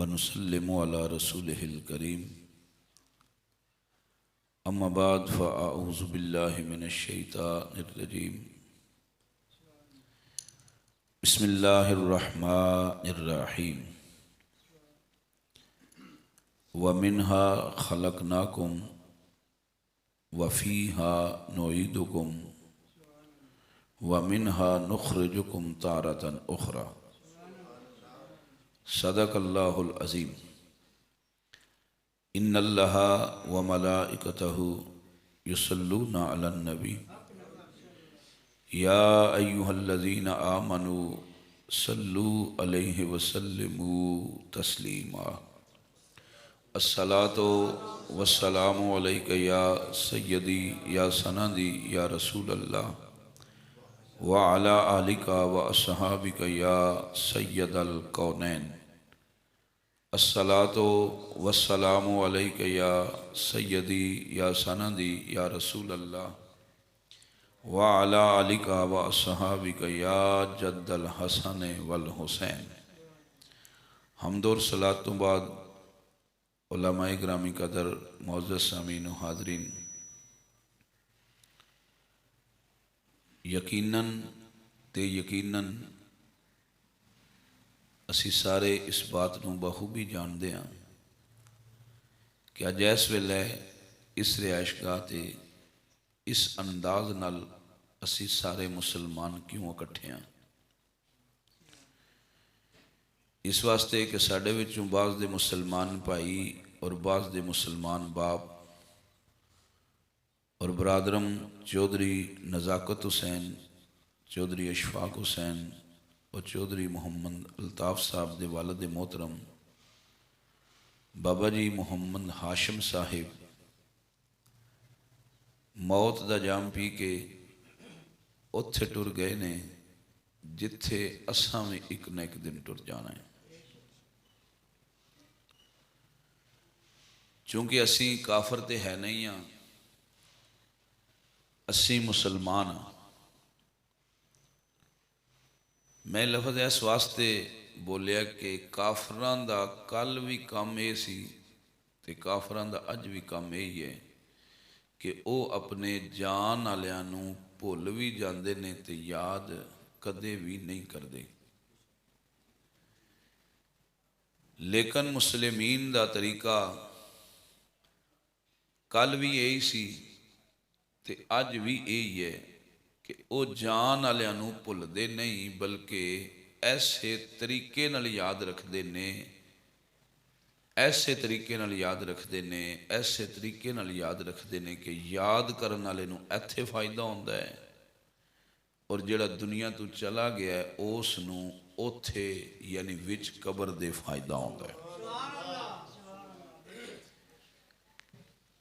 वनुसल्लिमु अला रसूलिहिल करीम। अम्मा बाद फ़अऊज़ु बिल्लाहि मिनश शैतानिर रजीम। बिस्मिल्लाहिर रहमानिर रहीम। व मिन्हा खलक़नाकुम व फ़ीहा नुईदुकुम व मिन्हा नुख़रिजुकुम तारतन उख़रा। सदक़ल्लाहुल अज़ीम। इन्नल्लाहा व मलाइकतहु युसल्लूना अलन नबी या अय्युहल्लज़ीना आमनू सल्लू अलैहि वसल्लिमू तस्लीमा। अस्सलातु वस्सलामु अलैका या सय्यदी या सनदी या रसूलल्लाह व अला आलिका व अस्हाबिका या सय्यदल कौनैन। अस्सलातु वस्सलामु अलैका या सय्यदी या सनदी या रसूलल्लाह व अला आलिका व अस्हाबिका या जद्दल हसन वल हुसैन। हम्दो और सलात तो बाद उलमाए ग्रामी कदर मौजूद सामीन व हाज़रीन, यकीनन असी सारे इस बात को बखूबी जानते हैं कि अज इस वेले इस रिहायशगाह ते इस अंदाज नाल असी सारे मुसलमान क्यों इकट्ठे हैं। इस वास्ते कि साढ़े विचों बाज़ दे मुसलमान भाई और बाज़ दे मुसलमान बाप और बरादरम चौधरी नज़ाकत हुसैन, चौधरी अशफाक हुसैन और चौधरी मोहम्मद अल्ताफ़ साहब दे वालिद मोहतरम बाबा जी मोहम्मद हाशिम साहिब मौत दा जाम पी के उत्थे टुर गए ने जिथे असां भी एक न एक दिन टुर जाना है। चूँकि असी काफर तो है नहीं हाँ, असी मुसलमान हाँ। मैं लफज इस वास्ते बोलिया कि काफरां दा कल भी काम ये सी ते काफरां दा अज भी काम यही है कि वो अपने जान वालियां नूं भुल भी जाते ने ते याद कदे भी नहीं करते। लेकिन मुसलमीन दा तरीका कल भी यही सी ते अज भी यही है कि वो जान वालियां नूं भुलदे नहीं बल्कि ऐसे तरीके नाल याद रखते ने, ऐसे तरीके नाल याद रखते ने, ऐसे तरीके नाल याद रखते ने कि याद करने वाले नूं इत्थे फायदा होंदा है और जिहड़ा दुनिया तो चला गया है उस नूं ओथे यानी विच कबर दे फायदा होंदा है।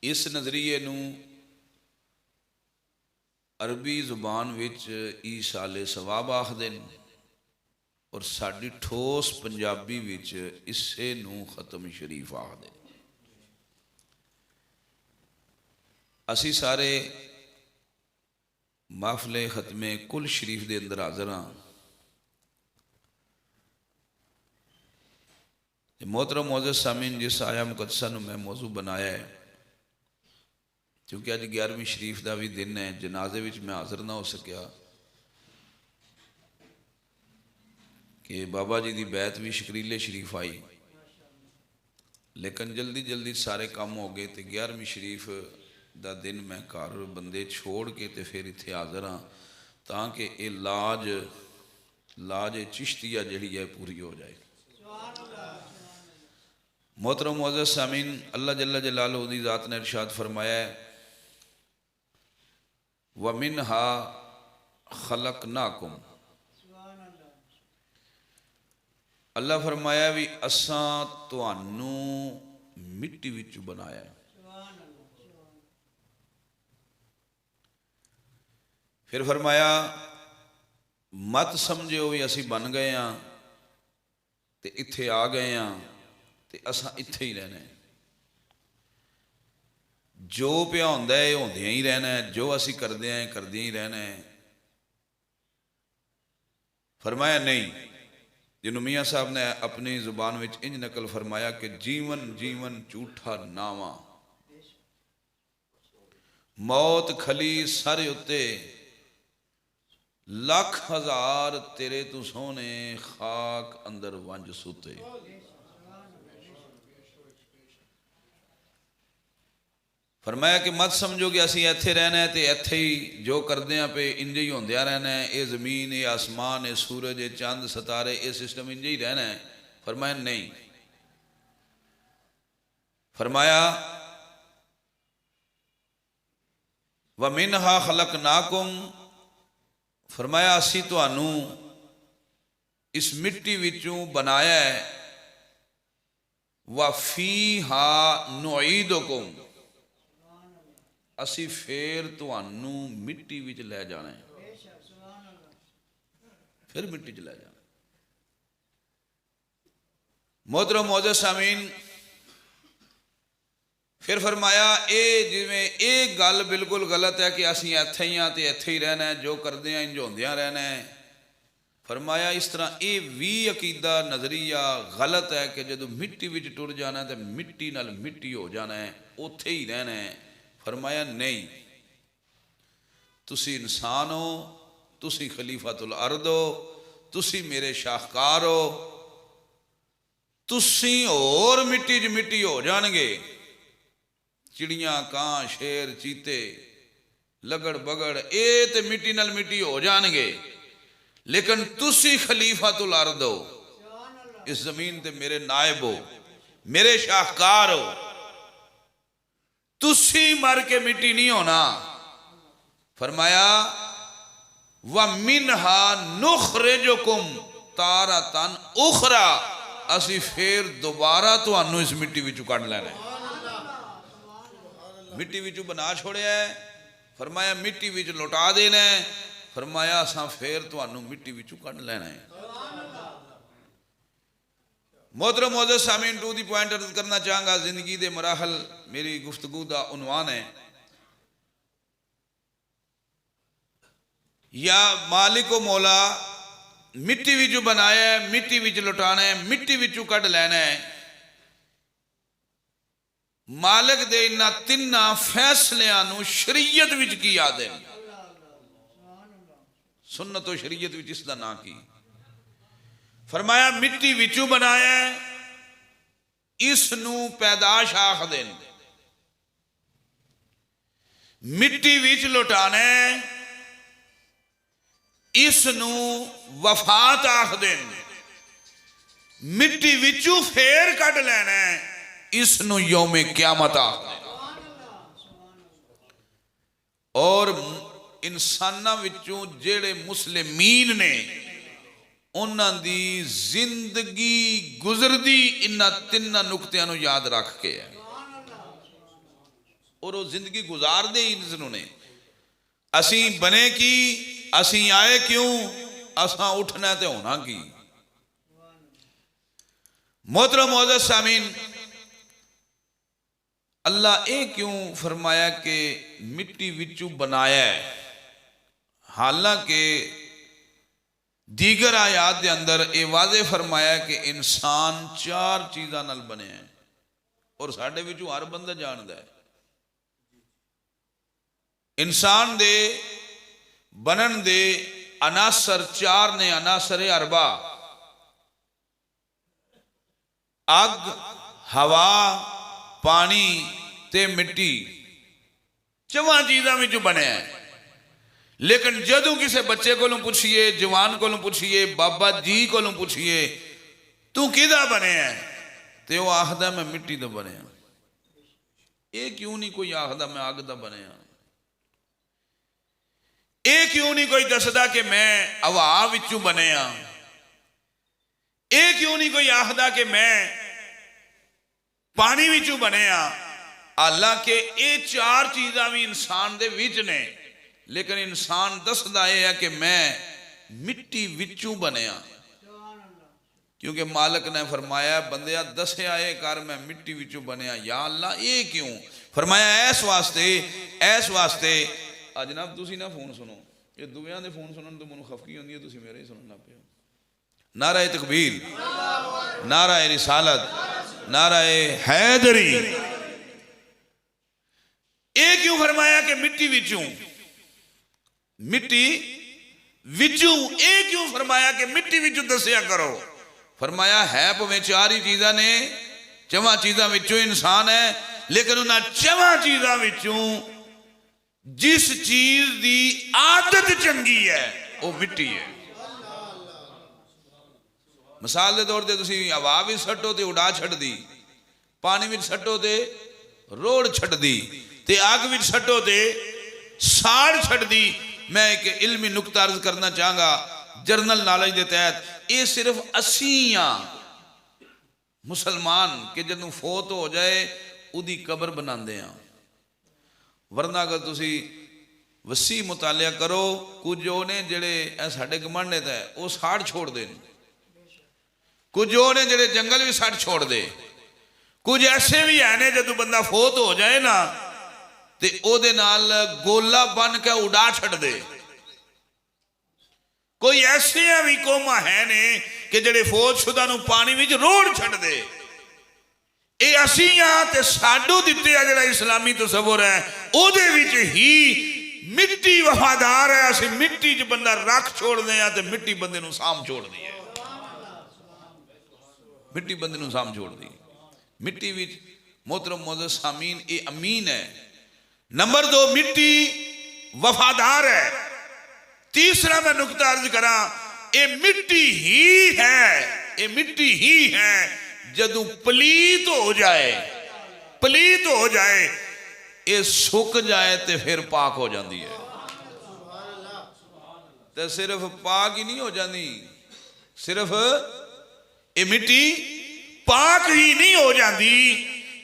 इस नज़रिए नूं अरबी जुबान विच ईसाले सवाब आखदे ने और साडी ठोस पंजाबी विच इसे नूं खत्म शरीफ आखदे। असी सारे महफिले खत्मे कुल शरीफ के अंदर हाज़र हाँ। मोहतरम मौजूद सामीन, जिस आया मुकद्दसा नूं मैं मौजू बनाया है, क्योंकि अज 11वीं शरीफ का भी दिन है, जनाजे विच मैं हाज़र ना हो सकिया कि बाबा जी की बैत भी शकरीले शरीफ आई, लेकिन जल्दी जल्दी सारे काम हो गए तो 11वीं शरीफ का दिन मैं घर बंदे छोड़ के तो फिर इत्थे हाज़र हाँ ताकि ये लाज चिश्तिया जिहड़ी है पूरी हो जाए। मोहतरम मुअज़्ज़ज़ सामीन, अल्लाह जल्ला जलालहू दी ज़ात ने इरशाद फरमाया है व मिन्हा खलक़नाकुम। अल्लाह फरमाया भी असां तुहानू मिट्टी विच बनाया है। फिर फरमाया मत समझो भी असी बन गए हाँ ते इत्थे आ गए हाँ ते असां इत्थे ही रहना है। जो पिया होंदा है होंदियां ही रहना है, जो असी करदे हैं करदियां ही रहना है। फरमाया नहीं, जिन्हों मियाँ साहब ने अपनी जुबान में इंज नकल फरमाया कि जीवन जीवन झूठा नावा, मौत खली सर उत्ते, लख हजार तेरे तू सोने खाक अंदर वंज सुते। फरमाया कि मत समझो कि असी इत्थे रहना है तो इत्थे ही जो करते हैं पे इंज ही होंदिया रहना है, ये जमीन ये आसमान ये सूरज ये चंद सितारे ये सिस्टम इंज ही रहना है। फरमाया नहीं, फरमाया व मिनहा खलकनाकुम, फरमाया असी तुहानू इस मिट्टी विचों बनाया है, व फीहा नुईदुकुम, असी फिर तुहानू मिट्टी विच लै जाना है, फिर मिट्टी च लै जाना। मोहतरम मौजूद सामीन, फिर फरमाया ये जिवें ये गल बिल्कुल गलत है कि असी इत्थे ही हाँ तो इत्थे ही रहना है, जो करते हैं इंज होंदिया रहना है। फरमाया इस तरह ये भी अकीदा नज़रिया गलत है कि जो मिट्टी विच टुर जाना तो मिट्टी नाल मिट्टी हो जाना है, उत्थे ही रहना है। फरमाया नहीं, तुसी इंसान हो, तुसी खलीफातुल अर्द हो, तुसी मेरे शाहकार हो, तुसी और मिट्टी च मिट्टी हो जाणगे। चिड़ियां कां शेर चीते लगड़ बगड़ ये तो मिट्टी नाल मिट्टी हो जाणगे, लेकिन तुसी खलीफातुल अर्द हो, इस जमीन ते मेरे नायब हो, मेरे शाहकार हो, तुसी मर के मिट्टी नहीं होना। फरमाया व मिनहा नुखरिजुकुम तारतन उखरा, असी फिर दोबारा तुहानू इस मिट्टी विचों कढ लेना है। मिट्टी विचों बना छोड़िया है, फरमाया मिट्टी विच लौटा देना है। फरमाया असां फिर तुहानू मिट्टी विचों कढ लेना है। मोहतरम मौजूद सामीन, टू दी पॉइंट अर्ज करना चाहूँगा, जिंदगी दे मराहल मेरी गुफ्तगू का उन्वान है, या मालिक मौला मिट्टी विचों बनाया है, मिट्टी विच लुटाना है, मिट्टी विचों कढ लेना है। मालिक दे इन्हां तिन्ना फैसलियां नूं शरीयत विच की आदे, सुन्नत तो शरीयत विच इसदा ना की। फरमाया मिट्टी विचों बनाया है, इसनूं पैदाश आखदे ने, मिट्टी विच लुटाना है, इसनूं वफात आखदे ने, मिट्टी विचों फेर कढ लेना है, इसनूं यौमे क़यामत आखदे ने। और इंसानां विचों जेड़े मुस्लिमीन ने उन्हां दी जिंदगी गुजरदी इन्हां तिन्नां नुकतियां नूं याद रख के है, और वो जिंदगी गुजारदे ही इन्हों ने। असी बने की, असी आए क्यों, असां उठना ते होना की। मोहतरम मौजूद सामीन, अल्लाह ये क्यों फरमाया कि मिट्टी विचों बनाया है, हालांकि दीगर आयात के अंदर ये वादे फरमाया कि इंसान 4 चीज़ों नाल बने हैं, और साढ़े विचों हर बंदा जानता है इंसान दे बनन दे अनासर 4 ने, अनासर अरबा, अग, हवा, पानी ते मिट्टी, 4 चीज़ों विचों बने हैं। लेकिन जदों किसी बच्चे को पूछिए, जवान को पूछिए, बाबा जी को पूछिए तू किदा बने है, तो वह आखदा मैं मिट्टी दा बने। ये क्यों नहीं कोई आखदा मैं अग दा बने। ये क्यों नहीं कोई दसदा कि मैं हवा विचों बने। ये क्यों नहीं कोई आखदा कि मैं पानी विचों बने। हालांकि ये 4 चीज़ां भी इंसान दे विच ने, लेकिन इंसान दसदा है कि मैं मिट्टी विचों बनया, क्योंकि मालिक ने फरमाया बंदिया दसिया है कर मैं मिट्टी विचों बनया। या अल्लाह ये क्यों फरमाया? इस वास्ते जनाब तुसी ना फोन सुनो, ये दुवियां दे फोन सुनन तो मैं खफकी होंदी है, तुसी मेरे ही सुनना पे। नारा तकबीर, नारा रिसालत, नारा हैदरी। ये क्यों फरमाया कि मिट्टी विचों, मिट्टी विचों, ये क्यों फरमाया कि मिट्टी विचों दसिया करो? फरमाया है भावें चार ही चीज़ां ने, चवां चीज़ां विचों इंसान है, लेकिन उन्हां चवां चीज़ां विचों जिस चीज की आदत चंगी है वो मिट्टी है। मिसाल के तौर पर तुम हवा भी सट्टो तो उड़ा छड्डी, पानी भी सट्टो तो रोड़ छड्डी, ते अग भी सट्टो तो साड़ छड्डी। मैं एक इल्मी नुकता अर्ज करना चाहूँगा जर्नल नॉलेज के तहत। ये सिर्फ असी हाँ मुसलमान कि जदों फोत हो जाए उदी कबर बनाते हैं, वरना अगर तुसी वसी मुतालिया करो कुछ ने जेड़े साढ़े गमंड है वो साड़ छोड़ दे, कुछ ने जेड़े जंगल भी साड़ छोड़ दे, कुछ ऐसे भी है ने जदों बंदा फोत हो जाए ना ते ओदे नाल गोला बन के उड़ा छड़ दे। कोई ऐसे भी कौमा है ने कि जेड़े फोत शुदा नूं पानी विच रोड़ छड़ दे। ये असी हाँ ते साडू दिते आ जिहड़ा इस्लामी तसव्वुर है उहदे विच ही मिट्टी वफादार है। असी मिट्टी च बंदा रख छोड़ते हैं तो मिट्टी बंदे नूं साम छोड़दी है, मिट्टी बंदे नूं साम छोड़दी है। मिट्टी विच मोहतरम मोअज़्ज़िज़ सामीन ये अमीन है। नंबर 2 मिट्टी वफादार है। तीसरा मैं नुकता अर्ज करा, ये मिट्टी ही है, ये मिट्टी ही है जदों पलीत हो जाए, पलीत हो जाए, ये सुक जाए तो फिर पाक हो जाती है। तो सिर्फ पाक ही नहीं हो जाती, सिर्फ ये मिट्टी पाक ही नहीं हो जाती,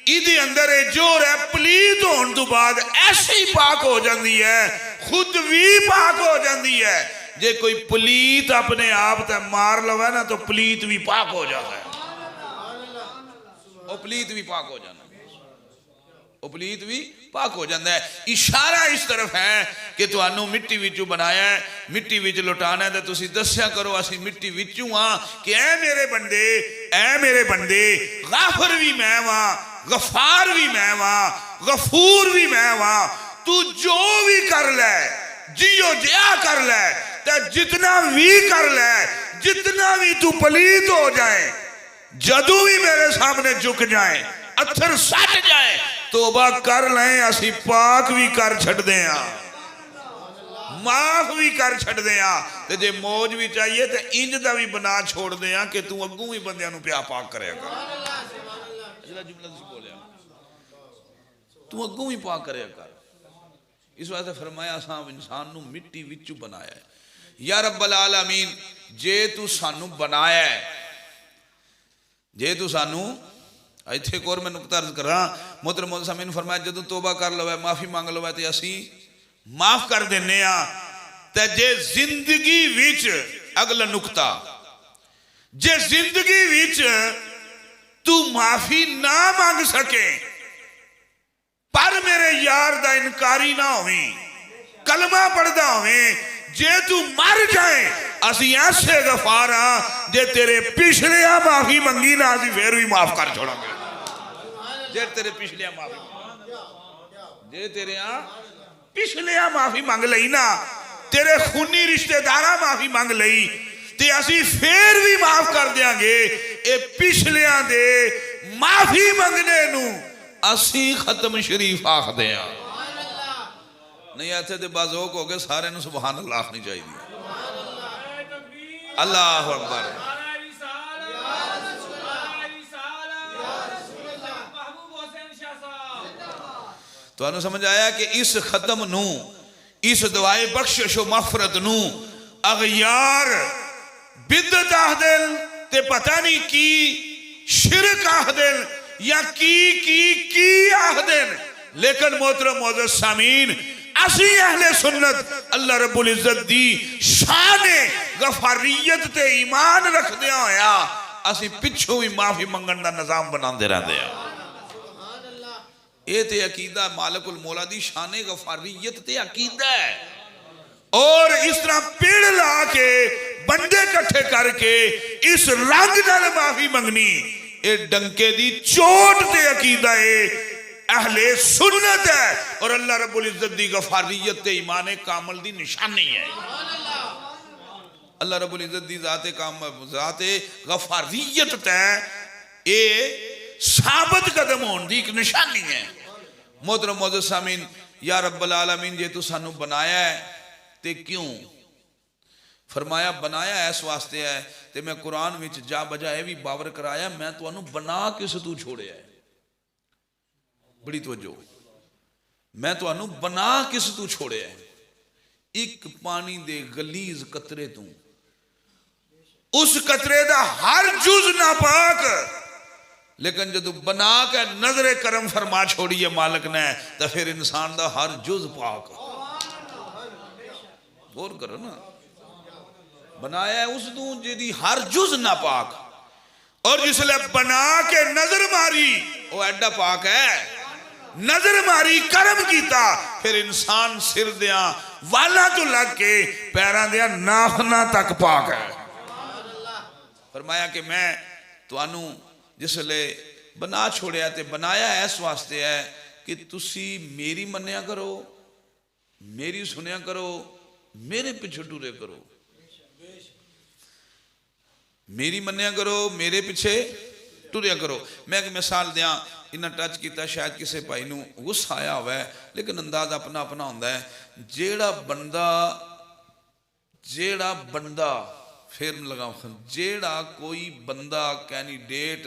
इहदे अंदर जोर है पलीत होने तो बाद ऐसे ही पाक हो जाती है, खुद भी पाक हो जाती है। जे कोई पलीत अपने आप ते मार लवे ना तो पलीत भी पाक हो जाता है, वो पलीत भी पाक हो जाना, वो पलीत भी पाक हो जाता है। इशारा इस तरफ है कि तुहानू मिट्टी विचों बनाया है, मिट्टी विच लुटाना है, तो तुसी दस्या करो असी मिट्टी विचों हाँ कि ऐ मेरे बंदे, ऐ मेरे बंदे, गाफर भी मैं वां, गफार भी मैं वां, गफूर भी मैं वां। तू जो भी कर ले, जियो जिया कर ले, ते जितना भी कर ले, जितना भी तू पलीत हो जाए, जदों भी मेरे सामने झुक जाए, अत्थर सट जाए, तौबा कर लें, असी पाक भी कर छड्डदे हां, माफ भी कर छड्डदे हां। ते जे मौज भी चाहिए तो इंज दा भी बना छोड़दे हां कि तू अग्गों ही बंदियां नूं प्या पाक करेगा कर। अगला जुमला तुसीं बोलिया, तू अग्गों ही पाक करेगा कर। इस वास्ते फरमाया असां इंसान नूं मिट्टी विचों बनाया है। या रब्बल आलमीन, जे तू सानू बनाया है, जे तू सानू, इत्थे एक और मैं नुकता अर्ज करा, मोहतरम मोअज़्ज़िज़ सामीन फरमाया जदों तौबा कर लवे, माफ़ी मंग लवे तो असी माफ कर देने आ। ते जे जिंदगी विच, अगला नुकता, जे जिंदगी विच तू माफी ना मांग सके पर मेरे यार दा इनकारी ना होवे, कलमा पढ़दा होवे, जे तू मर जाए असी ऐसे गफार हाँ जे तेरे पिछले माफी मंगी ना असी फिर भी माफ कर छोड़ांगे। जे तेरे पिछले माफी, जे तेरे पिछले माफी मंग लई ना, तेरे खूनी रिश्तेदारा माफी मंग लई ते असी फिर भी माफ कर देंगे। ये पिछलियां दे माफी मंगने नूं असी खत्म शरीफ आखदे हां। नहीं इत्थे ते बाज़ोक हो गए सारे नूं सुभान अल्लाह आखनी चाहिए। अल्लाह अकबर। तुहानू समझ आया कि इस खत्म नूं, इस दुआए बख्शिश व मग़फ़िरत नूं अग़यार बिदअत आखदे ते पता नहीं की शिरक आखदे या की आखदे, लेकिन मोहतरम मोअज़्ज़िज़ सामीन असी अहले सुन्नत अल्लाह रब्बुल इज्जत दी शान गफारियत ते ईमान रखदे होया असी पिछों भी माफी मंगण दा निजाम बनाते रहते हैं। ये ते अकीदा मालिकुल मौला दी शान गफारियत ते अकीदा है। और इस तरह पेड़ ला के बंदे इकट्ठे करके इस रंग नाल माफी मंगनी, ये डंके दी चोट ते अकीदा है, अहले सुन्नत है और अल्लाह रब्बुल इज्जत दी गफारियत ते ईमान कामिल दी निशानी है। अल्लाह रब्बुल इज्जत दी ज़ाते गफारियत ते ये साबित कदम होने की एक निशानी है। मोहतरम मोअज़्ज़िज़ सामीन, या रब्बल आलमीन जे तू सानू बनाया है ते क्यों फरमाया? बनाया इस वास्ते है ते मैं कुरान विच जा बजा ये भी बावर कराया, मैं तुहानू बना किस तू छोड़िया है। बड़ी तवज्जो, मैं तुहानू बना किस तू छोड़िया है? एक पानी दे गलीज कतरे तू, उस कतरे दा हर जुज नापाक, लेकिन जदों बना के नजरे करम फरमा छोड़ी है मालिक ने, तो फिर इंसान दा हर जुज पाक। गौर करो ना, बनाया है उस तू जिहदी हर जुज नापाक, और जिसले बना के नजर मारी वो एडा पाक है। नजर मारी करम कीता, फिर इंसान सिर दिया वाला तो लग के पैरों दिया नाखना तक पाक है। फरमाया कि मैं तुहानू जिसले बना छोड़िया ते बनाया इस वास्ते है कि तुसी मेरी मन्निया करो, मेरी सुनिया करो, मेरे पीछे टुरे करो। मेरी मन्निया करो, मेरे पीछे टुरिया करो। मैं एक मिसाल दिया, इन्हें टच किया, शायद किसी भाई नू गुस्सा आया हुआ है, लेकिन अंदाज अपना अपना होंदा है। जेड़ा बंदा फिर लगा, जेड़ा कोई बंदा कैंडीडेट